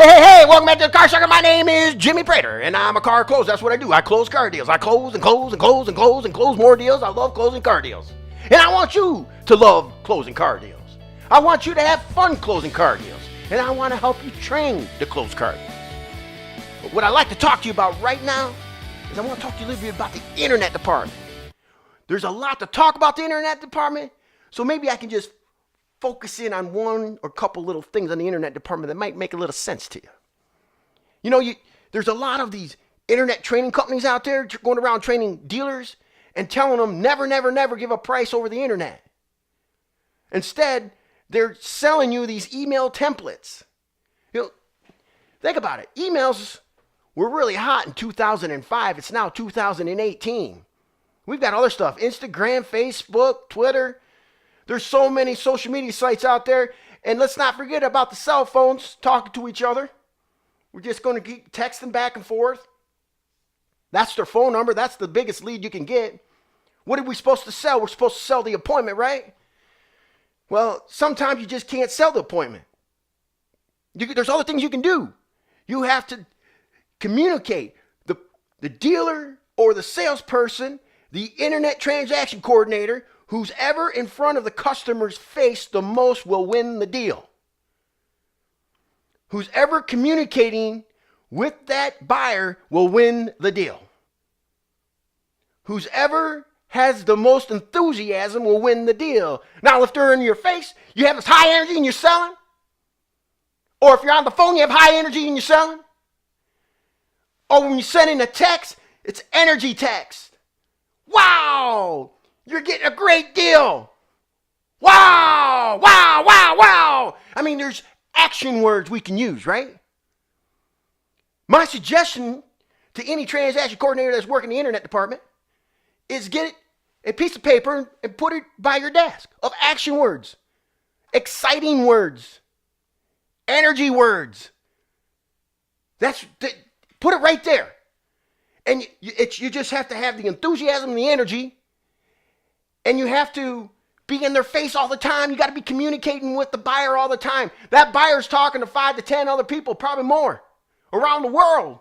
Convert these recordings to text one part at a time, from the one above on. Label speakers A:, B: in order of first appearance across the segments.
A: Hey, welcome back to the Car Sucker. My name is Jimmy Prater, and I'm a car closer. That's what I do. I close car deals. I close and close and close and close and close more deals. I love closing car deals. And I want you to love closing car deals. I want you to have fun closing car deals. And I want to help you train to close car deals. But what I'd like to talk to you about right now is I want to talk to you a little bit about the internet department. There's a lot to talk about the internet department, so maybe I can just focus in on one or couple little things on the internet department that might make a little sense to you. You know, there's a lot of these internet training companies out there going around training dealers and telling them never, never, never give a price over the internet. Instead, they're selling you these email templates. You know, think about it. Emails were really hot in 2005. It's now 2018. We've got other stuff. Instagram, Facebook, Twitter. There's so many social media sites out there. And let's not forget about the cell phones talking to each other. We're just going to keep texting back and forth. That's their phone number. That's the biggest lead you can get. What are we supposed to sell? We're supposed to sell the appointment, right? Well, sometimes you just can't sell the appointment. There's other things you can do. You have to communicate. The dealer or the salesperson, the internet transaction coordinator, who's ever in front of the customer's face the most will win the deal. Who's ever communicating with that buyer will win the deal. Who's ever has the most enthusiasm will win the deal. Now, if they're in your face, you have this high energy and you're selling. Or if you're on the phone, you have high energy and you're selling. Or when you're sending a text, it's energy text. Wow! You're getting a great deal. Wow, wow, wow, wow. I mean, there's action words we can use, right? My suggestion to any transaction coordinator that's working in the internet department is get a piece of paper and put it by your desk of action words, exciting words, energy words. Put it right there. And you just have to have the enthusiasm and the energy. And you have to be in their face all the time. You got to be communicating with the buyer all the time. That buyer's talking to 5 to 10 other people, probably more, around the world.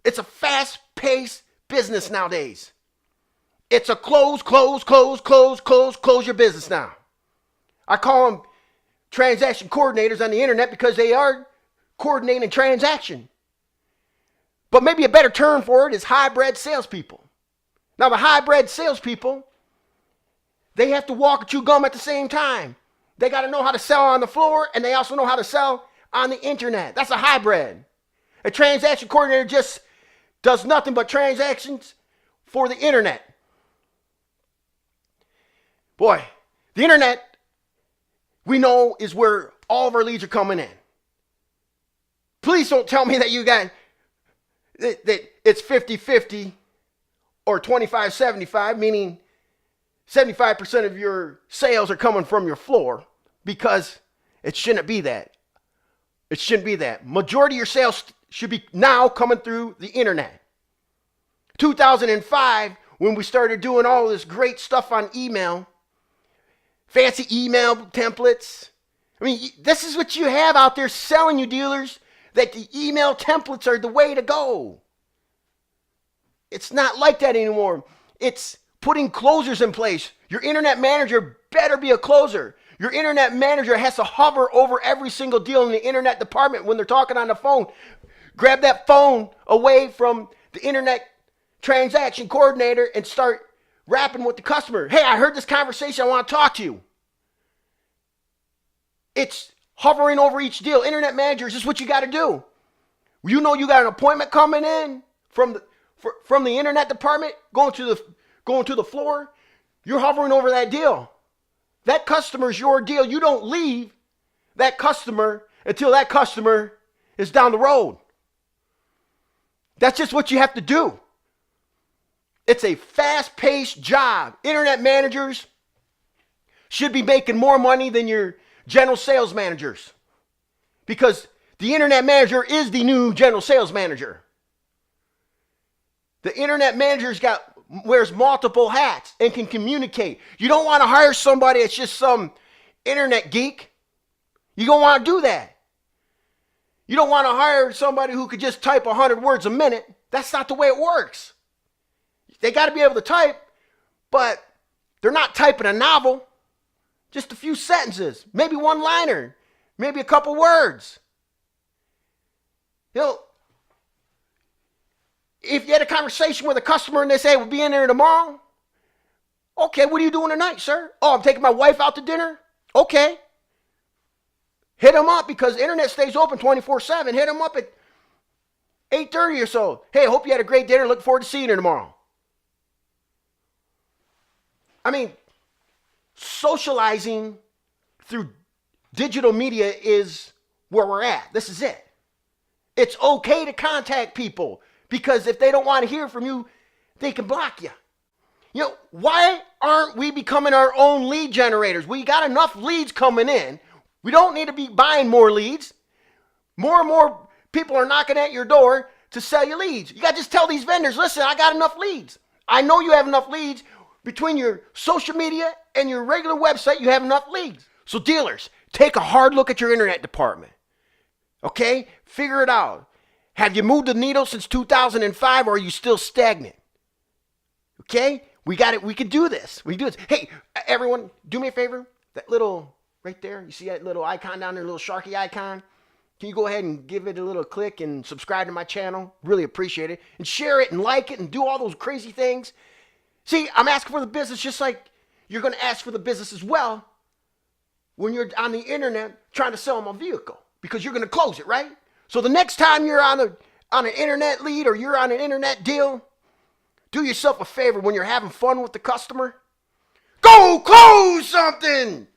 A: It's a fast-paced business nowadays. It's a close your business now. I call them transaction coordinators on the internet because they are coordinating transaction. But maybe a better term for it is hybrid salespeople. Now, the hybrid salespeople, they have to walk and chew gum at the same time. They got to know how to sell on the floor, and they also know how to sell on the internet. That's a hybrid. A transaction coordinator just does nothing but transactions for the internet. Boy, the internet, we know, is where all of our leads are coming in. Please don't tell me that you got, that it's 50-50. Or 25-75, meaning 75% of your sales are coming from your floor, because it shouldn't be that. It shouldn't be that. Majority of your sales should be now coming through the internet. 2005, when we started doing all this great stuff on email, fancy email templates. I mean, this is what you have out there selling you dealers, that the email templates are the way to go. It's not like that anymore. It's putting closers in place. Your internet manager better be a closer. Your internet manager has to hover over every single deal in the internet department when they're talking on the phone. Grab that phone away from the internet transaction coordinator and start rapping with the customer. Hey, I heard this conversation. I want to talk to you. It's hovering over each deal. Internet managers, this is what you got to do. You know you got an appointment coming in from the internet department, going to the floor. You're hovering over that deal. That customer's your deal. You don't leave that customer until that customer is down the road. That's just what you have to do. It's a fast-paced job. Internet managers should be making more money than your general sales managers, because the internet manager is the new general sales manager. The internet manager's wears multiple hats and can communicate. You don't want to hire somebody that's just some internet geek. You don't want to do that. You don't want to hire somebody who could just type 100 words a minute. That's not the way it works. They got to be able to type, but they're not typing a novel. Just a few sentences, maybe one liner, maybe a couple words. You know, if you had a conversation with a customer and they say, we'll be in there tomorrow. Okay, what are you doing tonight, sir? Oh, I'm taking my wife out to dinner. Okay. Hit them up because the internet stays open 24/7. Hit them up at 8:30 or so. Hey, hope you had a great dinner. Look forward to seeing you tomorrow. I mean, socializing through digital media is where we're at. This is it. It's okay to contact people because if they don't want to hear from you, they can block you. You know, why aren't we becoming our own lead generators? We got enough leads coming in. We don't need to be buying more leads. More and more people are knocking at your door to sell you leads. You got to just tell these vendors, listen, I got enough leads. I know you have enough leads. Between your social media and your regular website, you have enough leads. So dealers, take a hard look at your internet department. Okay? Figure it out. Have you moved the needle since 2005 or are you still stagnant? Okay? We got it. We can do this. We can do this. Hey, everyone, do me a favor. That little right there, you see that little icon down there, little sharky icon? Can you go ahead and give it a little click and subscribe to my channel? Really appreciate it. And share it and like it and do all those crazy things. See, I'm asking for the business just like you're going to ask for the business as well when you're on the internet trying to sell them a vehicle because you're going to close it, right? So the next time you're on an internet lead or you're on an internet deal, do yourself a favor when you're having fun with the customer. Go close something!